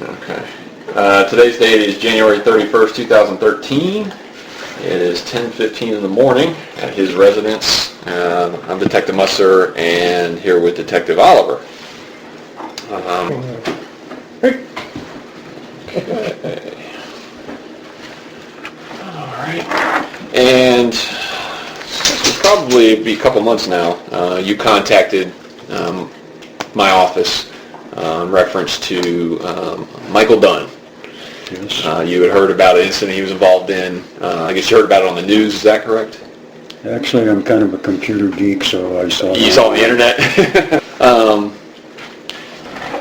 Okay. Today's date is January 31st, 2013. It is 10:15 in the morning at his residence. I'm Detective Musser and here with Detective Oliver. Okay. All right. And it's probably be a couple months now. You contacted my office in reference to Michael Dunn. Yes. You had heard about an incident he was involved in. I guess you heard about it on the news. Is that correct? Actually, I'm kind of a computer geek, so I saw. You saw on the internet.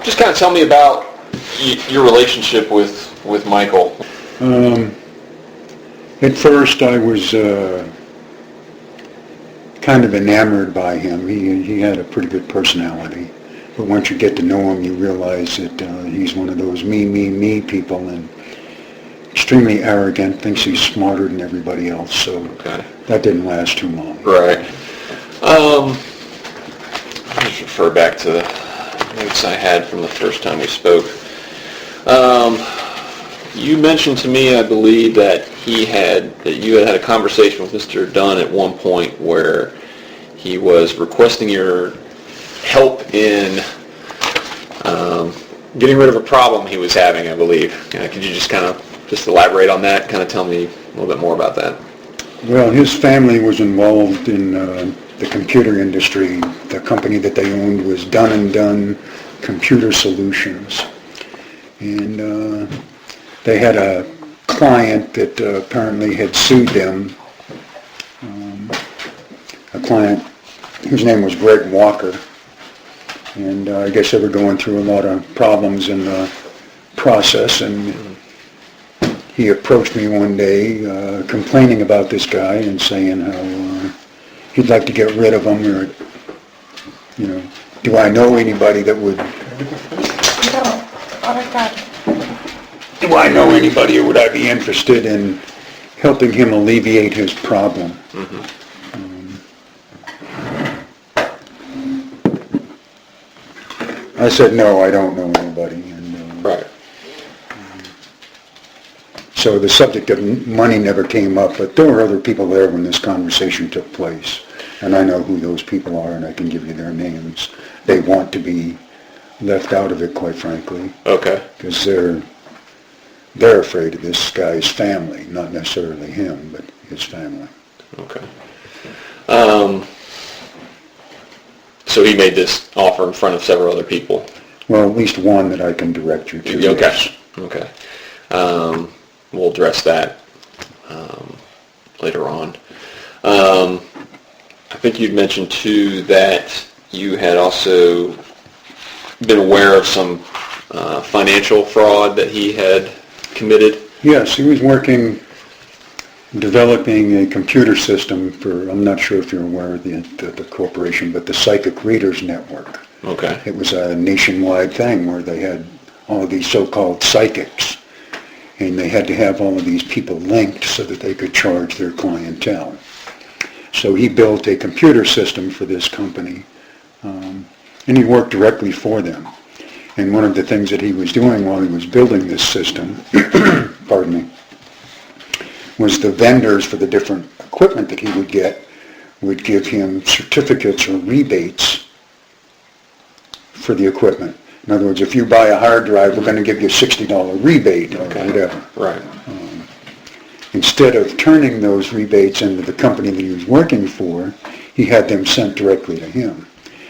Just kind of tell me about your relationship with Michael. At first, I was kind of enamored by him. He had a pretty good personality. But once you get to know him, you realize that he's one of those me people, and extremely arrogant, thinks he's smarter than everybody else. So that didn't last too long. Right. I'll just refer back to the notes I had from the first time we spoke. You mentioned to me, I believe, that you had had a conversation with Mr. Dunn at one point where he was requesting your help in getting rid of a problem he was having, I believe. Could you just elaborate on that? Kind of tell me a little bit more about that. Well, his family was involved in the computer industry. The company that they owned was Dunn & Dunn Computer Solutions. And they had a client that apparently had sued them. A client whose name was Greg Walker. And I guess they were going through a lot of problems in the process, and he approached me one day complaining about this guy and saying how he'd like to get rid of him, or, do I know anybody that would... Do I know anybody, or would I be interested in helping him alleviate his problem? Mm-hmm. I said, no, I don't know anybody. And, right. So the subject of money never came up, but there were other people there when this conversation took place. And I know who those people are, and I can give you their names. They want to be left out of it, quite frankly. Okay. Because they're afraid of this guy's family, not necessarily him, but his family. Okay. So he made this offer in front of several other people? Well, at least one that I can direct you to. Okay. We'll address that later on. I think you'd mentioned, too, that you had also been aware of some financial fraud that he had committed? Yes, he was developing a computer system for, I'm not sure if you're aware of the corporation, but the Psychic Readers Network. Okay. It was a nationwide thing where they had all of these so-called psychics, and they had to have all of these people linked so that they could charge their clientele. So he built a computer system for this company, and he worked directly for them. And one of the things that he was doing while he was building this system, pardon me, was the vendors for the different equipment that he would get would give him certificates or rebates for the equipment. In other words, if you buy a hard drive, we're going to give you a $60 rebate or whatever. Right. Instead of turning those rebates into the company that he was working for, he had them sent directly to him.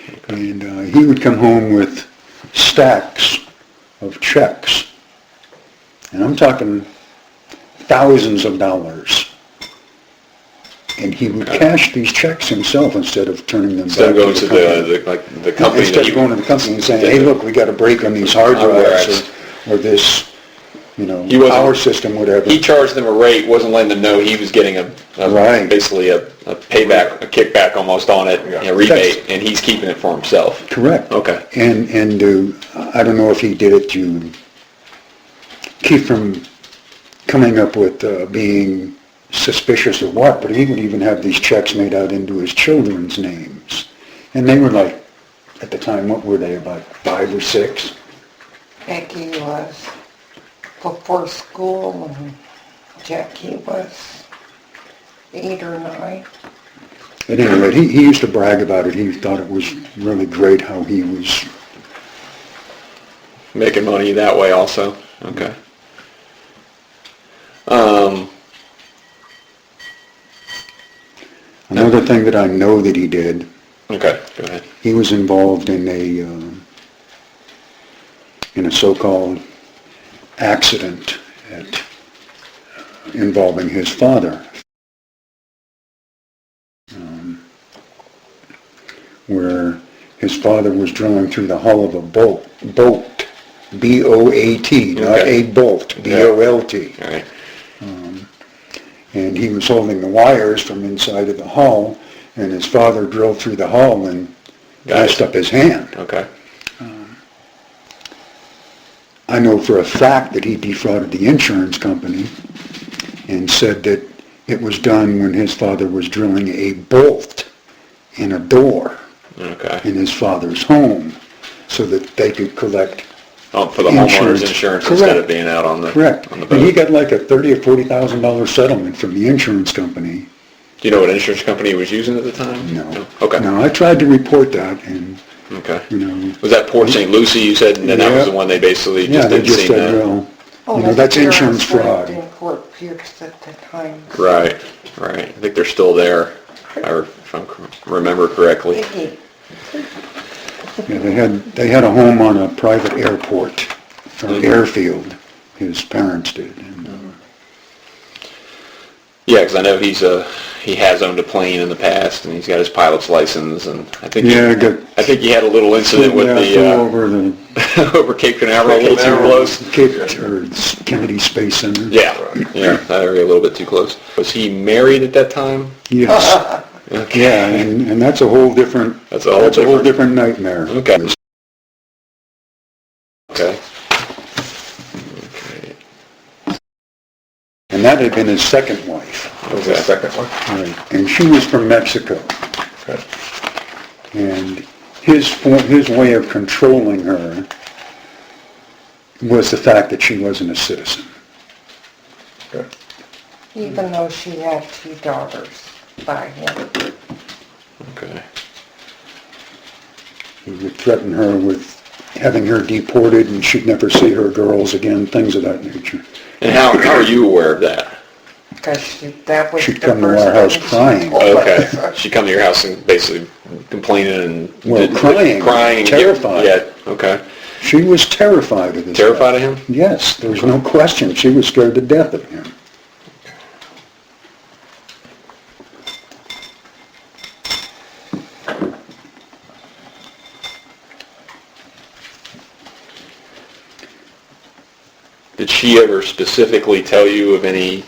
Okay. And he would come home with stacks of checks. And I'm talking thousands of dollars. And he would cash these checks himself instead of turning them back to the company. Instead of going to the company and saying, hey, look, we got a break on these hard drives or this, power system, whatever. He charged them a rate, wasn't letting them know he was getting basically a payback, a kickback almost on it, a rebate, and he's keeping it for himself. Correct. Okay. And I don't know if he did it to keep from coming up with being suspicious or what, but he would even have these checks made out into his children's names. And they were like, at the time, what were they, about 5 or 6? Becky was before school and Jackie was 8 or 9. At any rate, he used to brag about it. He thought it was really great how he was. Making money that way also. Okay. Another thing that I know that he did, Okay, go ahead. he was involved in a so-called accident involving his father, where his father was drilling through the hull of a boat, B-O-A-T, not Okay. a bolt, B-O-L-T. All right. And he was holding the wires from inside of the hull, and his father drilled through the hull and messed up his hand. Okay. I know for a fact that he defrauded the insurance company and said that it was done when his father was drilling a bolt in a door Okay. in his father's home so that they could collect. For the homeowner's insurance instead of being out on the Correct. on the And he boat. got like a $30,000 or $40,000 settlement from the insurance company. Do you know what insurance company he was using at the time? No. Okay. No, I tried to report that, and Okay. you know. Was that Port St. Lucie you said, and then that was Yeah. the one they basically Yeah, just they didn't just see said, that? well, Oh, you know, that's his insurance parents lived fraud. in Fort Pierce at the time. Right. Right. I think they're still there, if I remember correctly. Biggie. Yeah, they had a home on a private airport, or airfield, his parents did. And, Yeah, because I know he has owned a plane in the past, and he's got his pilot's license, and I think I think he had a little incident with flew over the over Cape Canaveral a little too close. or Kennedy Space Center. Yeah, that area a little bit too close. Was he married at that time? Yes. Okay. Yeah, and that's a whole different. That's a whole different nightmare. Okay. Okay. And that had been his second wife. That was the second one. Right. And she was from Mexico. Okay. And his way of controlling her was the fact that she wasn't a citizen. Okay. Even though she had 2 daughters by him. Okay. He would threaten her with having her deported and she'd never see her girls again, things of that nature. And how are you aware of that? Because that was She'd the come to first our house thing she crying. told Okay. us. She come to your house and basically complaining and Well, crying, and terrified. Yeah. Okay. She was terrified of this Terrified guy. of him? Yes, there was no question. She was scared to death of him. Did she ever specifically tell you of any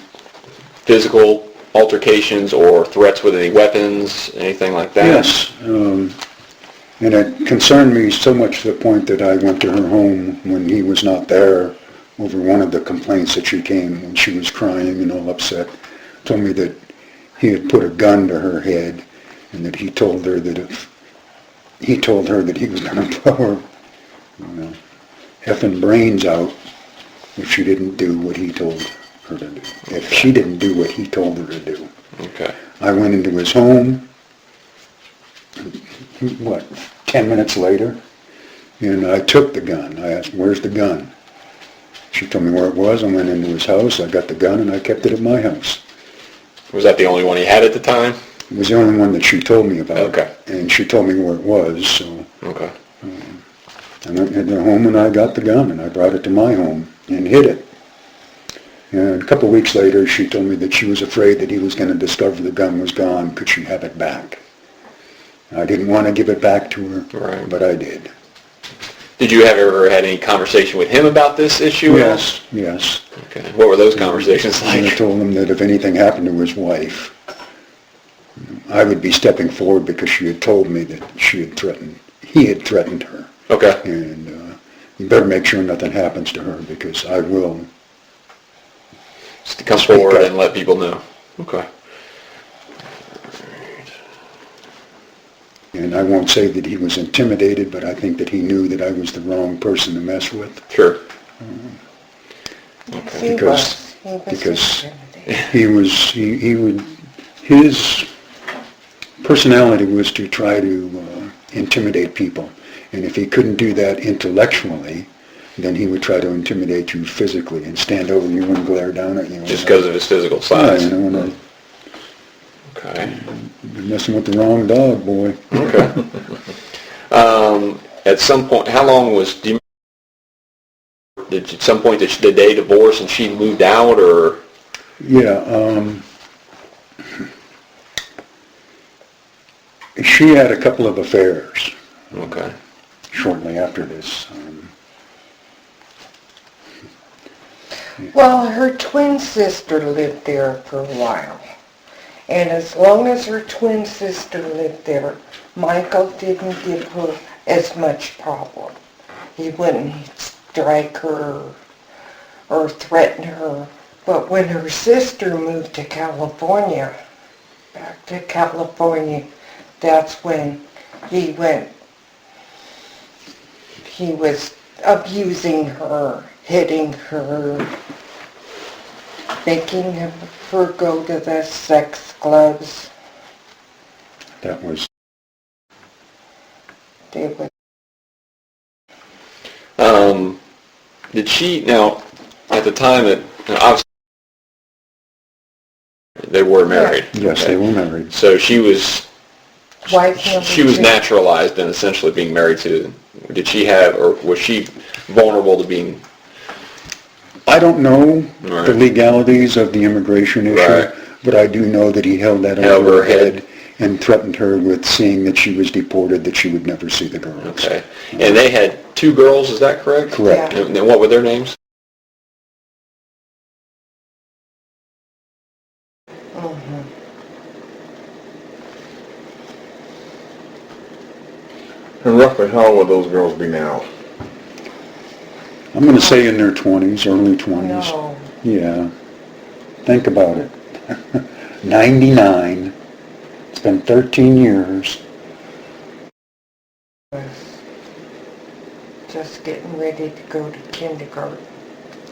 physical altercations or threats with any weapons, anything like that? Yes, and it concerned me so much to the point that I went to her home when he was not there over one of the complaints that she came when she was crying and all upset. Told me that he had put a gun to her head and that he told her that he was going to blow her, effing brains out if she didn't do what he told her to do. If she didn't do what he told her to do. Okay. I went into his home, 10 minutes later, and I took the gun. I asked, where's the gun? She told me where it was. I went into his house, I got the gun, and I kept it at my house. Was that the only one he had at the time? It was the only one that she told me about. Okay. And she told me where it was, so Okay. I went into the home and I got the gun, and I brought it to my home and hid it. And a couple of weeks later, she told me that she was afraid that he was going to discover the gun was gone. Could she have it back? I didn't want to give it back to her, Right. but I did. Did you ever had any conversation with him about this issue? Yes, yes. Okay. What were those conversations And I like? told him that if anything happened to his wife, I would be stepping forward because she had told me that he had threatened her. Okay. And you better make sure nothing happens to her because I will. Just to come Speak forward up. and let people know. Okay. And I won't say that he was intimidated, but I think that he knew that I was the wrong person to mess with. Sure. He Because intimidated. he would, his personality was to try to intimidate people. And if he couldn't do that intellectually, then he would try to intimidate you physically and stand over you and glare down at you. Just because of his physical size. Yeah, you know, Okay. you're messing with the wrong dog, boy. Okay. At some point, how long was, at some point did they divorce and she moved out, or? Yeah, she had a couple of affairs Okay. shortly after this. Well, her twin sister lived there for a while. And as long as her twin sister lived there, Michael didn't give her as much problem. He wouldn't strike her or threaten her. But when her sister moved to California, back to California, that's when he was abusing her, hitting her, making her go to the sex clubs. That was... They would. Did she, now, at the time that, obviously, they were married. Yes, Okay. they were married. So she was, Wife number she was two. naturalized and essentially being married to, did she have, or was she vulnerable to being? I don't know Right. the legalities of the immigration issue, Right. but I do know that he held that Held over her her head. head and threatened her with seeing that she was deported, that she would never see the girls. Okay. And they had 2 girls, is that correct? Correct. Yeah. And what were their names? Mhm. And roughly how old would those girls be now? I'm going to say in their 20s, early 20s. No. Yeah. Think about it. 99. It's been 13 years. Was just getting ready to go to kindergarten.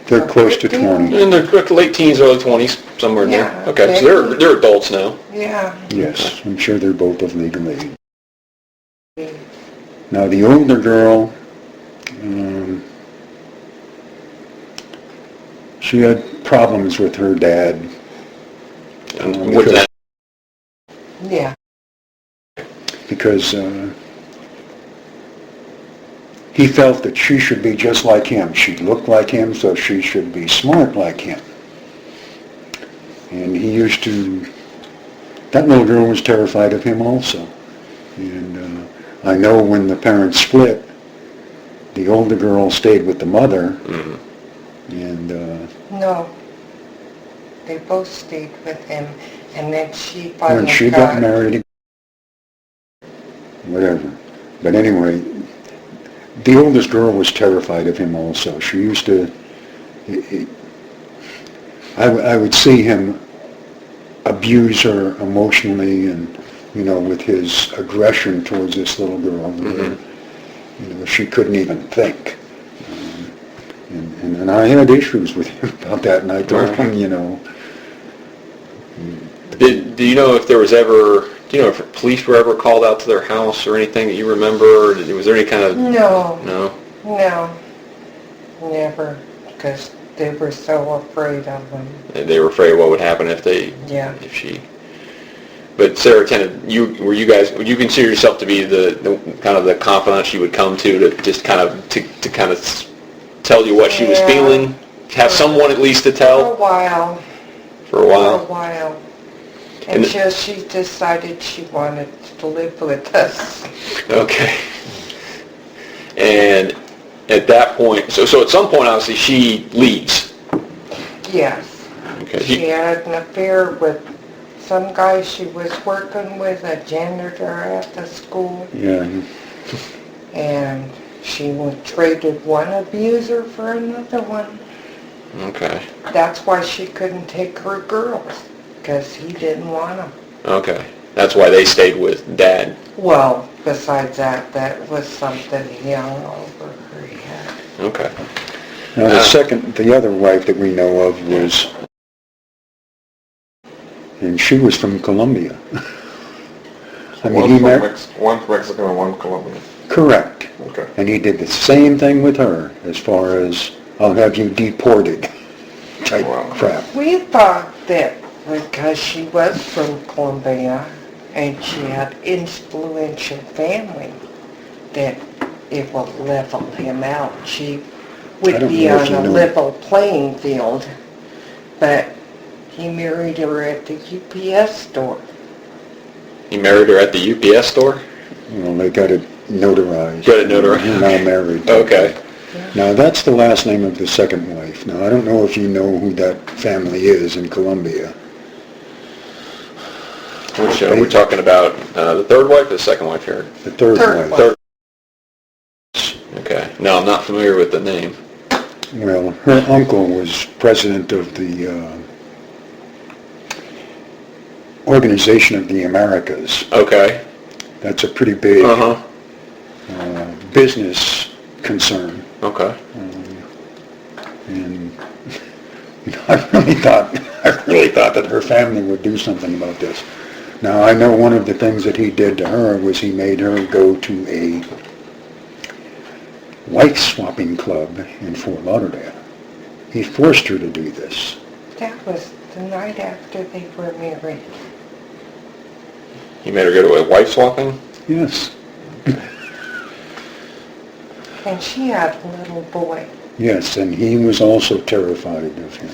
They're close to 20. In their late teens, early 20s, somewhere in there. Yeah, Okay, so they're adults now. Yeah. Yes, I'm sure they're both of legal age. Now, the older girl, she had problems with her dad. And what's that? Yeah. Because he felt that she should be just like him. She looked like him, so she should be smart like him. And he used to... That little girl was terrified of him also. And I know when the parents split, the older girl stayed with the mother. Mm-hmm. And No. They both stayed with him, and then she when finally she got married, whatever. But anyway, the oldest girl was terrified of him also. She used to, I would see him abuse her emotionally and, you know, with his aggression towards this little girl. Mm-hmm. You know, she couldn't even think. And I had issues with him about that, and I told him, you know. Do you know if there was ever, do you know if police were ever called out to their house or anything that you remember? Or was there any kind of... No. No? No. Never. Because they were so afraid of him. They were afraid of what would happen if they... Yeah. If she... But Sarah would you consider yourself to be the kind of the confidant she would come to just kind of, to kind of tell you what she was feeling? Have someone at least to For a tell? while. For a while? For a while. And Until she decided she wanted to live with us. Okay. And at that point, so at some point, obviously, she leaves. Yes. Okay. She had an affair with some guy she was working with, a janitor at the school, Yeah, and she traded one abuser for another one. Okay. That's why she couldn't take her girls, because he didn't want them. Okay. That's why they stayed with Dad. Well, besides that was something he hung over her head. Okay. Now, the other wife that we know of was, and she was from Colombia. I mean, he married... One Mexican and one Colombian. Correct. Okay. And he did the same thing with her, as far as, I'll have you deported type crap. We thought that because she was from Colombia and she had influential family, that it would level him out. She would be on a level playing field. But he married her at the UPS store. He married her at the UPS store? Well, they got it notarized. Got it notarized. They're now married. Okay. Now, that's the last name of the second wife. Now, I don't know if you know who that family is in Colombia. Which, we're talking about the third wife or the second wife here? The third wife. Third. Okay. No, I'm not familiar with the name. Well, her uncle was president of the Organization of the Americas. Okay. That's a pretty big Uh-huh. business concern. Okay. And I really thought that her family would do something about this. Now, I know one of the things that he did to her was he made her go to a wife-swapping club in Fort Lauderdale. He forced her to do this. That was the night after they were married. He made her go to a wife swapping? Yes. And she had a little boy. Yes, and he was also terrified of him.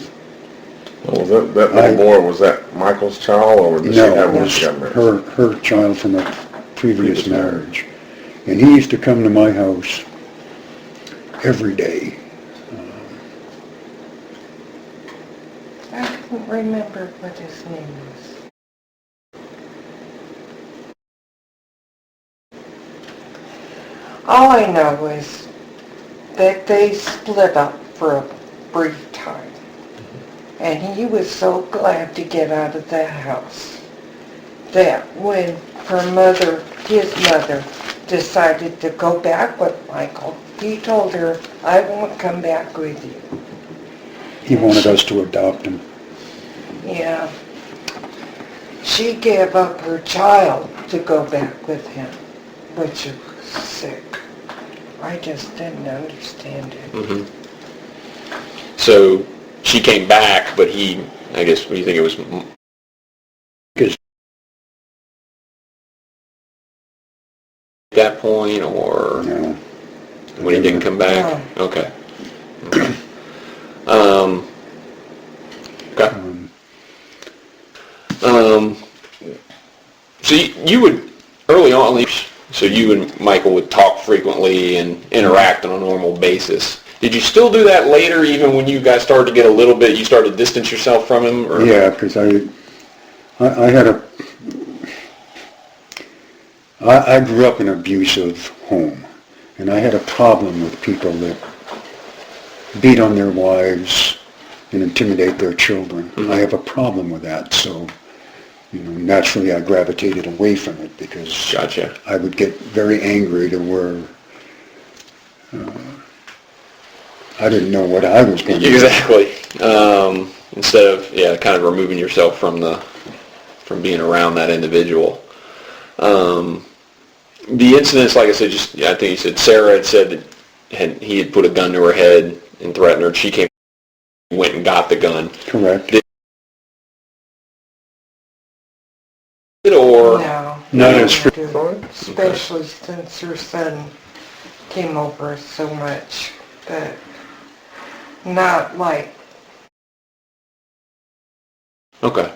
Well, was that little boy, was that Michael's child, or did she have when she got married? Her child from a previous marriage. And he used to come to my house every day. I couldn't remember what his name was. All I know is that they split up for a brief time. And he was so glad to get out of that house that when his mother, decided to go back with Michael, he told her, "I won't come back with you." He wanted us to adopt him. Yeah. She gave up her child to go back with him, which was sick. I just didn't understand it. Mm-hmm. So she came back, but he, I guess, what do you think it was? At that point, or No. when he didn't come back? No. Okay. Okay. So you would, early on, so you and Michael would talk frequently and interact on a normal basis. Did you still do that later, even when you guys started to get a little bit, you started to distance yourself from him? Or? Yeah, because I grew up in an abusive home, and I had a problem with people that beat on their wives and intimidate their children. Mm-hmm. I have a problem with that, so naturally I gravitated away from it because Gotcha. I would get very angry to where I didn't know what I was going to do. Exactly. Instead of kind of removing yourself from being around that individual. The incidents, like I said, I think you said Sarah had said that he had put a gun to her head and threatened her. She went and got the gun. Correct. No, not as especially since her son came over so much, but not like. Okay.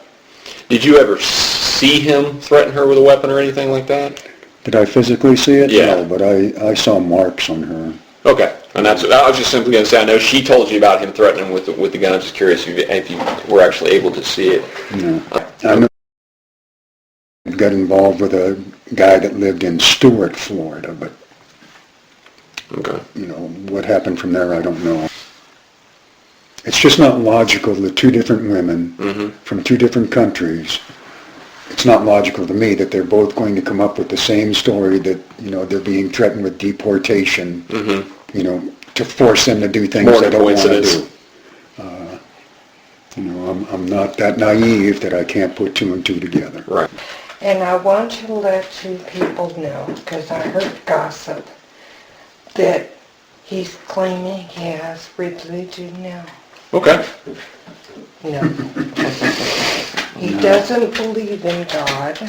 Did you ever see him threaten her with a weapon or anything like that? Did I physically see it? Yeah. No, but I saw marks on her. Okay. And I was just simply going to say, I know she told you about him threatening with the gun. I'm just curious if you were actually able to see it. No. I know I got involved with a guy that lived in Stuart, Florida, but okay. What happened from there, I don't know. It's just not logical that two different women from two different countries it's not logical to me that they're both going to come up with the same story that, they're being threatened with deportation, to force them to do things More they than don't want to coincidence. do. I'm not that naive that I can't put two and two together. Right. And I want to let you people know, because I heard gossip, that he's claiming he has religion now. Okay. No. He doesn't believe in God.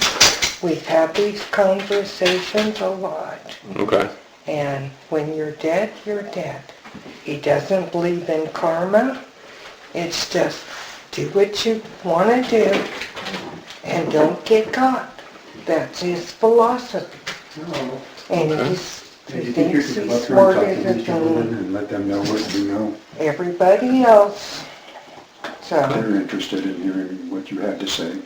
We've had these conversations a lot. Okay. And when you're dead, you're dead. He doesn't believe in karma. It's just do what you want to do and don't get caught. That's his philosophy. And he thinks he's smarter than and let them know what you know. everybody else. So, They're interested in hearing what you have to say.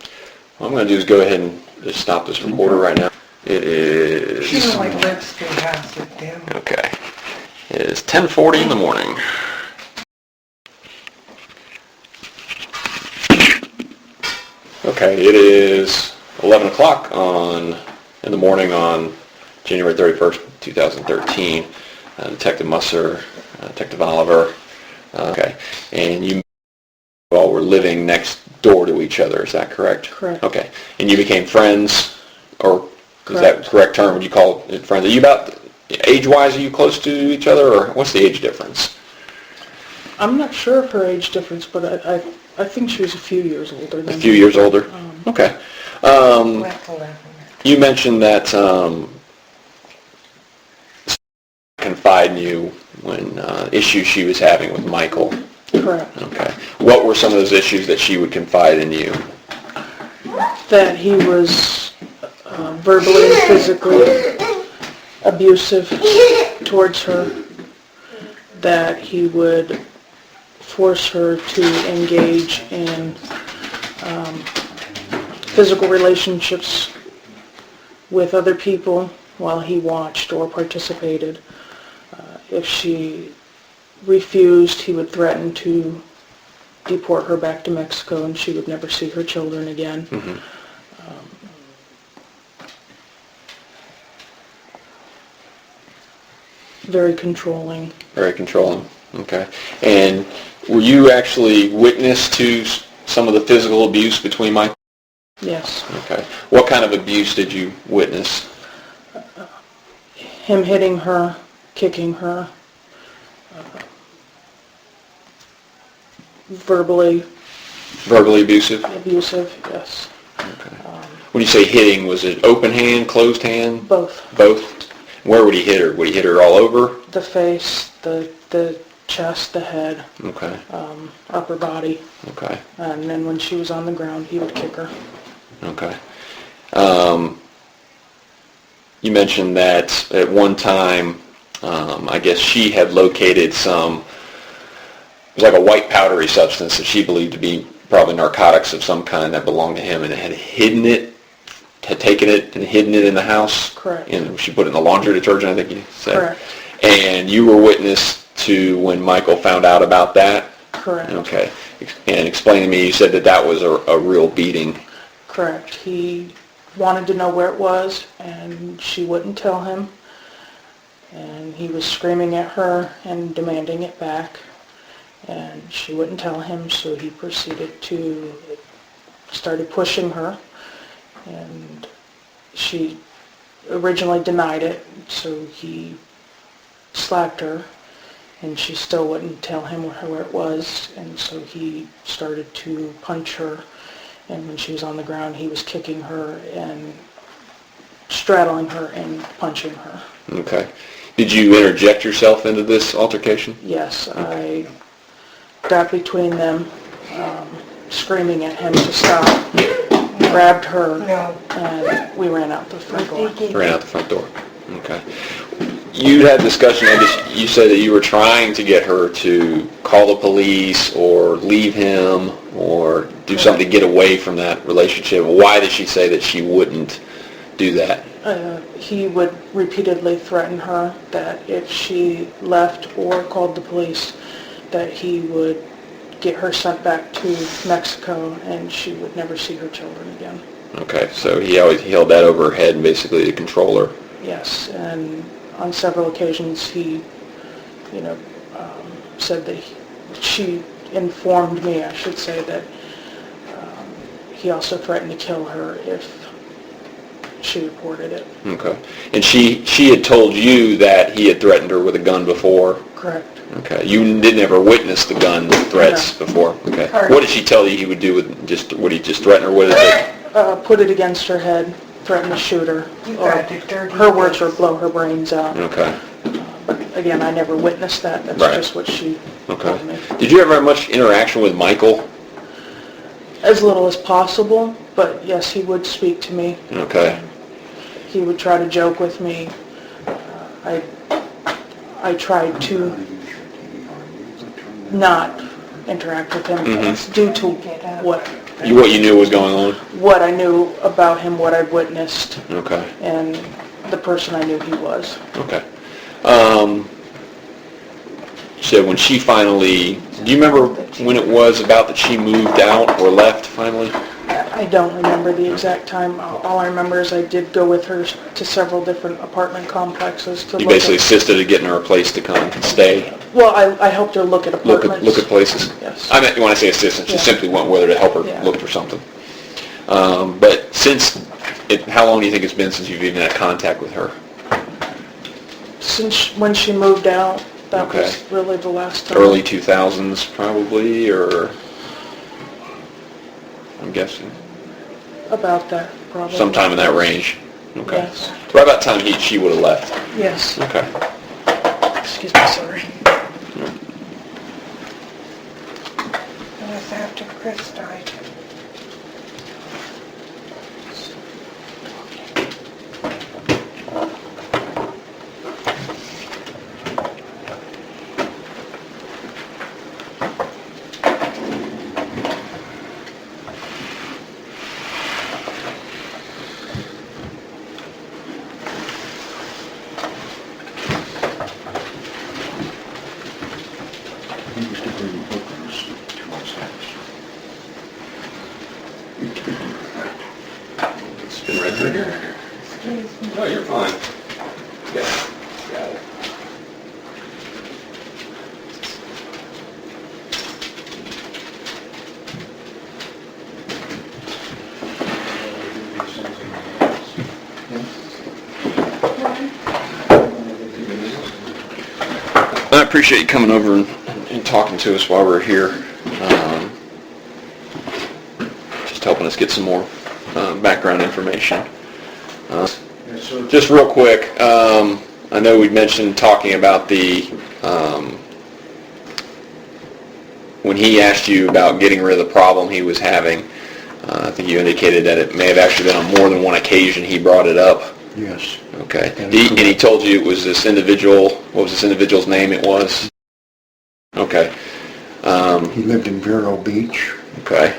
What I'm going to do is go ahead and just stop this recorder right now. It is... you know, like Webster has it down. Okay. It is 10:40 in the morning. Okay, it is 11 o'clock in the morning on January 31st, 2013. Detective Musser, Detective Oliver, okay, and you all were living next door to each other, is that correct? Correct. Okay, and you became friends, or is that Correct. the correct term? Would you call it friends? Are you about, age-wise, are you close to each other, or what's the age difference? I'm not sure of her age difference, but I think she was a few years older than A few me. years older? Okay. Like 11. You mentioned that confide in you when issues she was having with Michael. Correct. Okay. What were some of those issues that she would confide in you? That he was verbally and physically abusive towards her, that he would force her to engage in physical relationships with other people while he watched or participated. If she refused, he would threaten to deport her back to Mexico and she would never see her children again. Mm-hmm. Very controlling. Very controlling. Okay. And were you actually witness to some of the physical abuse between Michael? Yes. Okay. What kind of abuse did you witness? Him hitting her, kicking her, verbally Verbally abusive? abusive, yes. Okay. When you say hitting, was it open hand, closed hand? Both. Both? Where would he hit her? Would he hit her all over? The face, the chest, the head, Okay. upper body. Okay. And then when she was on the ground, he would kick her. Okay. You mentioned that at one time, I guess she had located some, it was like a white powdery substance that she believed to be probably narcotics of some kind that belonged to him, and had hidden it, had taken it and hidden it in the house. Correct. And she put it in the laundry detergent, I think you said. Correct. And you were witness to when Michael found out about that? Correct. Okay. And explain to me, you said that that was a real beating. Correct. He wanted to know where it was, and she wouldn't tell him. And he was screaming at her and demanding it back. And she wouldn't tell him, so he proceeded to, started pushing her. And she originally denied it, so he slapped her. And she still wouldn't tell him where it was, and so he started to punch her. And when she was on the ground, he was kicking her and straddling her and punching her. Okay. Did you interject yourself into this altercation? Yes, I got between them, screaming at him to stop, grabbed her, and we ran out the front door. Ran out the front door. Okay. You had discussion, I guess you said that you were trying to get her to call the police or leave him or do something to get away from that relationship. Why did she say that she wouldn't do that? He would repeatedly threaten her that if she left or called the police, that he would get her sent back to Mexico and she would never see her children again. Okay, so he held that over her head and basically to control her. Yes, and on several occasions he, you know, said that she informed me, I should say, that he also threatened to kill her if she reported it. Okay. And she had told you that he had threatened her with a gun before? Correct. Okay. You didn't ever witness the gun threats before? Okay. What did she tell you he would do with would he just threaten her with it? Put it against her head, threaten to shoot her. You got a dirty Her words were face. blow her brains out. Okay. But again, I never witnessed that. That's Right. just what she told me. Okay. Did you ever have much interaction with Michael? As little as possible, but yes, he would speak to me. Okay. He would try to joke with me. I tried to not interact with him due to what What you knew was going on? what I knew about him, what I've witnessed, Okay. and the person I knew he was. Okay. So when she finally, do you remember when it was about that she moved out or left finally? I don't remember the exact time. All I remember is I did go with her to several different apartment complexes to You look basically at... assisted in getting her a place to come and stay, Well, I helped her look at apartments. look at places? Yes. I meant, when I say assistance, just Yeah. simply went with her to help her Yeah. look for something. But how long do you think it's been since you've even had contact with her? Since when she moved out, that Okay. was really the last time. Early 2000s probably, or I'm guessing About that, probably. sometime in that range. Okay. Yes. Right about the time she would have left. Yes. Okay. Excuse me, sorry. It was after Chris died. He used to bring hookers to his house. It's been right through here. Excuse me. No, you're fine. Yeah. Got it. I appreciate you coming over and talking to us while we're here. Just helping us get some more background information. Just real quick, I know we mentioned talking about when he asked you about getting rid of the problem he was having. I think you indicated that it may have actually been on more than one occasion he brought it up. Yes. Okay. And he told you it was this individual, what was this individual's name it was? Okay. He lived in Vero Beach. Okay.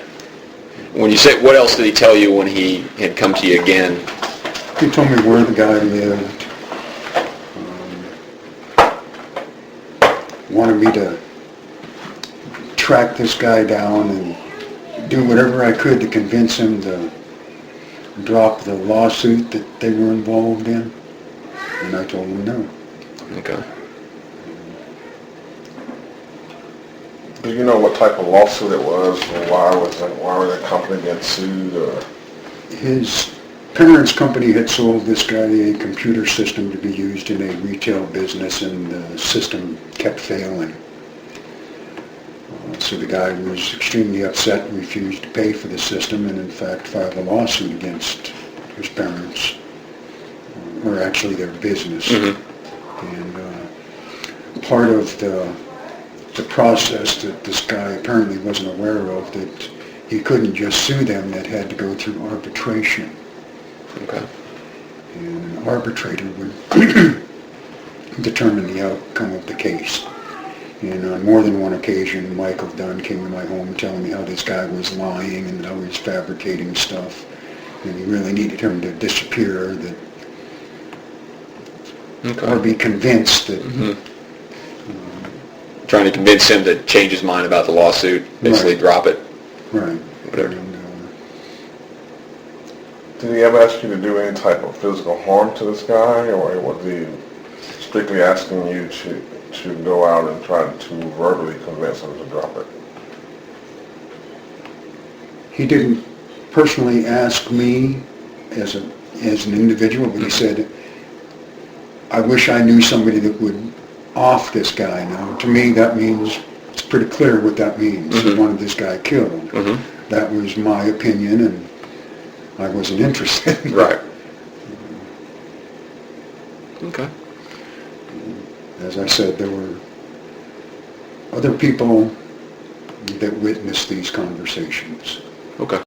When you say, what else did he tell you when he had come to you again? He told me where the guy lived. Wanted me to track this guy down and do whatever I could to convince him to drop the lawsuit that they were involved in. And I told him no. Okay. Do you know what type of lawsuit it was, or why was the company being sued, or? His parents' company had sold this guy a computer system to be used in a retail business, and the system kept failing. So the guy was extremely upset and refused to pay for the system, and in fact filed a lawsuit against his parents, or actually their business. Mm-hmm. And part of the process that this guy apparently wasn't aware of, that he couldn't just sue them, that had to go through arbitration. Okay. And an arbitrator would determine the outcome of the case. And on more than one occasion, Michael Dunn came to my home telling me how this guy was lying and how he was fabricating stuff. And he really needed him to disappear, that, Okay. or be convinced that, Trying to convince him to change his mind about the lawsuit, basically Right. drop it, right. whatever. And, Did he ever ask you to do any type of physical harm to this guy, or was he strictly asking you to go out and try to verbally convince him to drop it? He didn't personally ask me as an individual, but he said, I wish I knew somebody that would off this guy. Now, to me, that means, it's pretty clear what that means. He wanted this guy killed. That was my opinion, and I wasn't interested. Right. Okay. As I said, there were other people that witnessed these conversations. Okay.